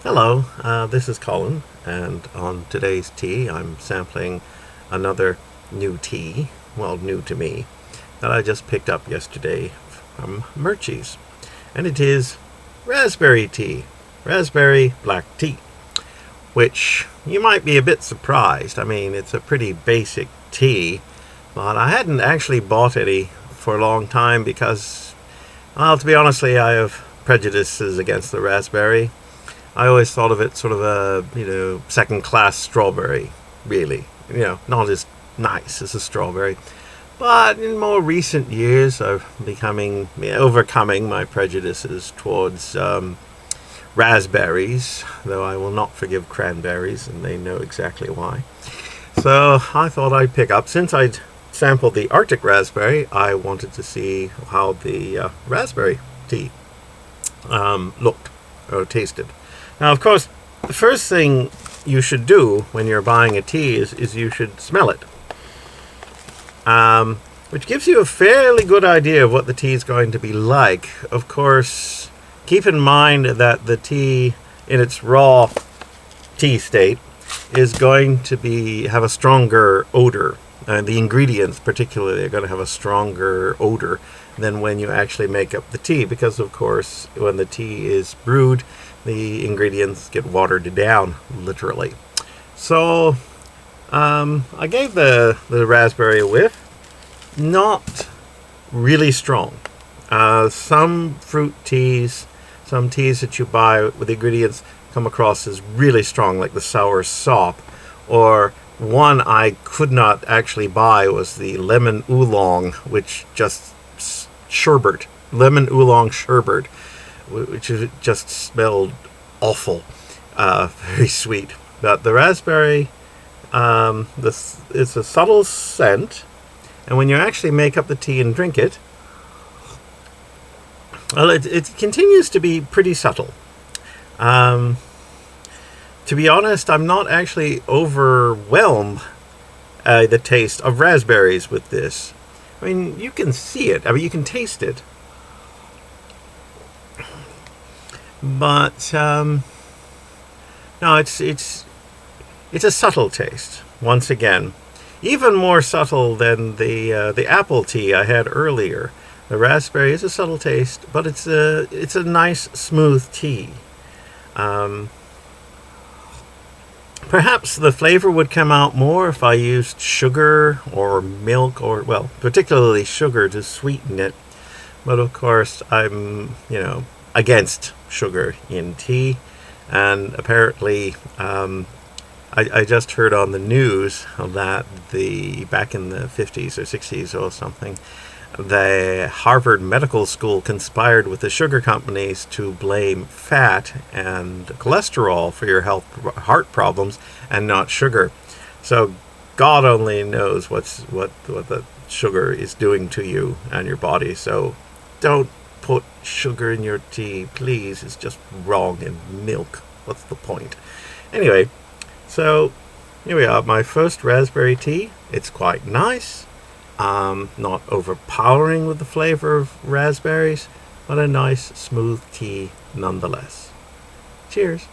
Hello, this is Colin, and on today's tea, I'm sampling another new tea, well, new to me, that I just picked up yesterday from Murchie's. And it is raspberry tea, raspberry black tea, which you might be a bit surprised. I mean, it's a pretty basic tea, but I hadn't actually bought any for a long time because, well, to be honestly, I have prejudices against the raspberry. I always thought of it sort of a, second class strawberry, really. Not as nice as a strawberry. But in more recent years, I've overcoming my prejudices towards raspberries, though I will not forgive cranberries, and they know exactly why. So I thought I'd pick up, since I'd sampled the Arctic raspberry, I wanted to see how the raspberry tea looked or tasted. Now, of course, the first thing you should do when you're buying a tea is you should smell it, which gives you a fairly good idea of what the tea is going to be like. Of course, keep in mind that the tea in its raw tea state is going to have a stronger odor. And the ingredients, particularly, are going to have a stronger odor than when you actually make up the tea, because, of course, when the tea is brewed, the ingredients get watered down, literally. So, I gave the raspberry a whiff. Not really strong. Some fruit teas, some teas that you buy with the ingredients come across as really strong, like the sour sop. Or one I could not actually buy was the lemon oolong, which just lemon oolong sherbet, which just smelled awful, very sweet. But the raspberry, it's a subtle scent, and when you actually make up the tea and drink it, well, it continues to be pretty subtle. To be honest, I'm not actually overwhelmed the taste of raspberries with this. I mean, you can see it. I mean, you can taste it. But no, it's a subtle taste. Once again, even more subtle than the apple tea I had earlier. The raspberry is a subtle taste, but it's a nice smooth tea. Perhaps the flavor would come out more if I used sugar or milk, or, well, particularly sugar to sweeten it. But of course, I'm, against sugar in tea. And apparently, I just heard on the news that back in the 50s or 60s or something, the Harvard Medical School conspired with the sugar companies to blame fat and cholesterol for your heart problems, and not sugar. So God only knows what the sugar is doing to you and your body. So don't put sugar in your tea, please. It's just wrong. And milk, what's the point? Anyway, so here we are, my first raspberry tea. It's quite nice. Not overpowering with the flavor of raspberries, but a nice smooth tea nonetheless. Cheers.